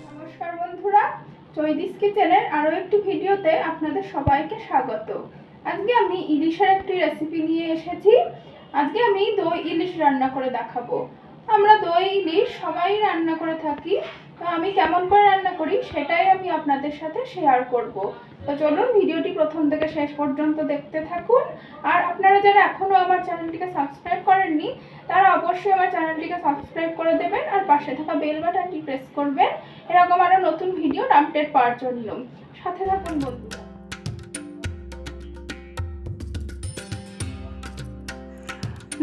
নমস্কার বন্ধুরা, চৈতিস কিচেনের আরো একটি ভিডিওতে আপনাদের সবাইকে স্বাগত। আজকে আমি ইলিশের একটি রেসিপি নিয়ে এসেছি। আজকে আমি দই ইলিশ রান্না করে দেখাবো। আমরা দই ইলিশ সবাই রান্না করে থাকি, তো আমি কেমন করে রান্না করি সেটাই আমি আপনাদের সাথে শেয়ার করব। তো চলুন ভিডিওটি প্রথম থেকে শেষ পর্যন্ত দেখতে থাকুন। আর আপনারা যারা এখনো আমার চ্যানেলটিকে সাবস্ক্রাইব করেননি তারা অবশ্যই আমার চ্যানেলটিকে সাবস্ক্রাইব করে দেবেন আর পাশে থাকা বেল বাটনটি প্রেস করবেন এরকম আরো নতুন ভিডিওর আপডেট পাওয়ার জন্য। সাথে থাকুন বন্ধুরা।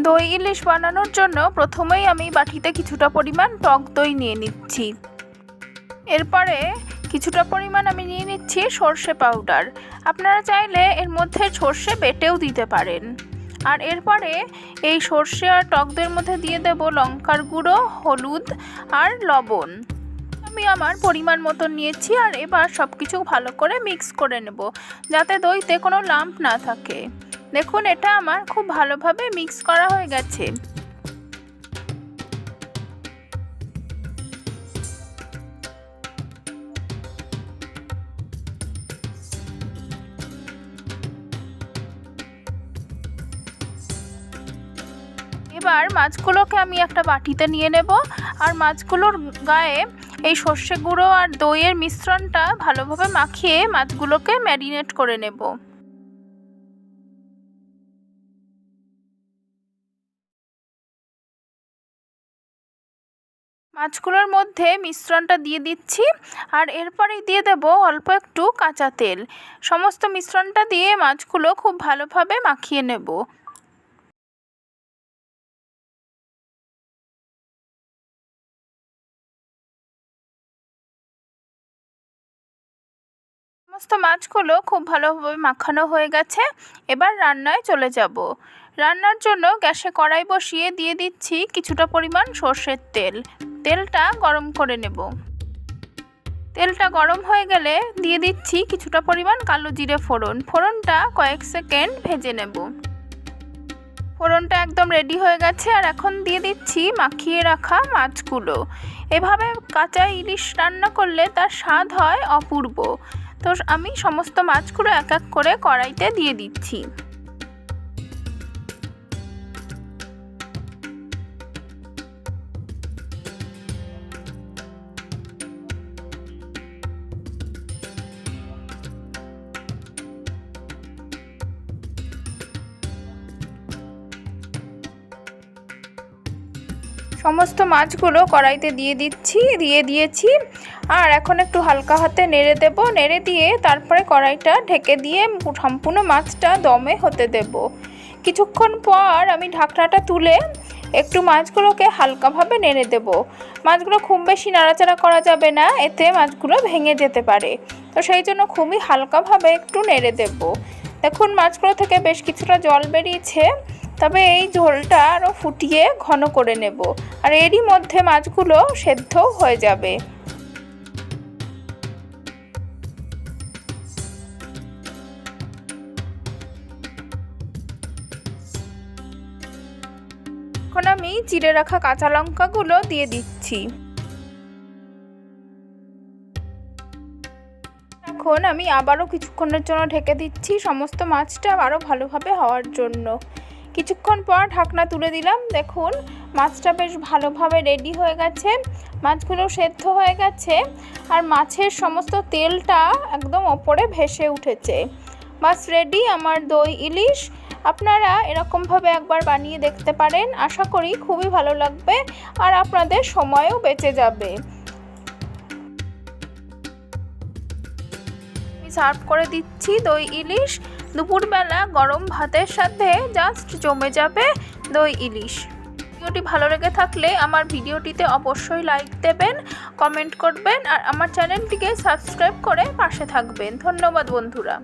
দই ইলিশ বানানোর জন্য প্রথমেই আমি বাটিতে কিছুটা পরিমাণ টক দই নিয়ে নিচ্ছি। এরপরে কিছুটা পরিমাণ আমি নিয়ে নিচ্ছি সর্ষে পাউডার। আপনারা চাইলে এর মধ্যে সর্ষে বেটেও দিতে পারেন। আর এরপরে এই সর্ষে আর টক দইয়ের মধ্যে দিয়ে দেব লঙ্কার গুঁড়ো, হলুদ আর লবণ। আমি আমার পরিমাণ মতো নিয়েছি। আর এবার সব কিছু ভালো করে মিক্স করে নেব যাতে দইতে কোনো লাম্প না থাকে। দেখুন, এটা আমার খুব ভালোভাবে মিক্স করা হয়ে গেছে। এবার মাছগুলোকে আমি একটা বাটিতে নিয়ে নেব। আর মাছগুলোর গায়ে এই সর্ষে গুঁড়ো আর দইয়ের মিশ্রণটা ভালোভাবে মাখিয়ে মাছগুলোকে ম্যারিনেট করে নেব। মাছগুলোর মধ্যে মিশ্রণটা দিয়ে দিচ্ছি। আর এরপরেই দিয়ে দেব অল্প একটু কাঁচা তেল। সমস্ত মিশ্রণটা দিয়ে মাছগুলো খুব ভালোভাবে মাখিয়ে নেব। সমস্ত মাছগুলো খুব ভালোভাবে মাখানো হয়ে গেছে। এবার রান্নায় চলে যাব। রান্নার জন্য গ্যাসে কড়াই বসিয়ে দিয়ে দিচ্ছি কিছুটা পরিমাণ সর্ষের তেল। তেলটা গরম করে নেব। তেলটা গরম হয়ে গেলে দিয়ে দিচ্ছি কিছুটা পরিমাণ কালো জিরে ফোড়ন। ফোড়নটা কয়েক সেকেন্ড ভেজে নেব। ফোড়নটা একদম রেডি হয়ে গেছে। আর এখন দিয়ে দিচ্ছি মাখিয়ে রাখা মাছগুলো। এভাবে কাঁচা ইলিশ রান্না করলে তার স্বাদ হয় অপূর্ব। তো আমি সমস্ত মাছগুলো এক এক করে কড়াইতে দিয়ে দিচ্ছি। সমস্ত মাছগুলো কড়াইতে দিয়ে দিয়েছি। আর এখন একটু হালকা হাতে নেড়ে দেব। নেড়ে দিয়ে তারপরে কড়াইটা ঢেকে দিয়ে সম্পূর্ণ মাছটা দমে হতে দেব। কিছুক্ষণ পর আমি ঢাকনাটা তুলে একটু মাছগুলোকে হালকাভাবে নেড়ে দেব। মাছগুলো খুব বেশি নাড়াচাড়া করা যাবে না, এতে মাছগুলো ভেঙে যেতে পারে। তো সেই জন্য খুবই হালকাভাবে একটু নেড়ে দেব। দেখুন, মাছগুলো থেকে বেশ কিছুটা জল বেরিয়েছে। তবে এই ঝোলটা আরও ফুটিয়ে ঘন করে নেব। আর এরই মধ্যে মাছগুলো সেদ্ধ হয়ে যাবে। এখন আমি চিড়ে রাখা কাঁচা লঙ্কাগুলো দিয়ে দিচ্ছি। এখন আমি আবারও কিছুক্ষণের জন্য ঢেকে দিচ্ছি সমস্ত মাছটা আরও ভালোভাবে হওয়ার জন্য। কিছুক্ষণ পর ঢাকনা তুলে দিলাম। দেখুন, মাছটা বেশ ভালোভাবে রেডি হয়ে গেছে। মাছগুলো সেদ্ধ হয়ে গেছে। আর মাছের সমস্ত তেলটা একদম ওপরে ভেসে উঠেছে। মাছ রেডি আমার দই ইলিশ। আপনারা এরকমভাবে একবার বানিয়ে দেখতে পারেন। আশা করি খুবই ভালো লাগবে আর আপনাদের সময়ও বেঁচে যাবে। সার্ভ করে দিচ্ছি দই ইলিশ। দুপুরবেলা গরম ভাতের সাথে জাস্ট জমে যাবে দই ইলিশ। ভিডিওটি ভালো লেগে থাকলে আমার ভিডিওটিতে অবশ্যই লাইক দেবেন, কমেন্ট করবেন আর আমার চ্যানেলটিকে সাবস্ক্রাইব করে পাশে থাকবেন। ধন্যবাদ বন্ধুরা।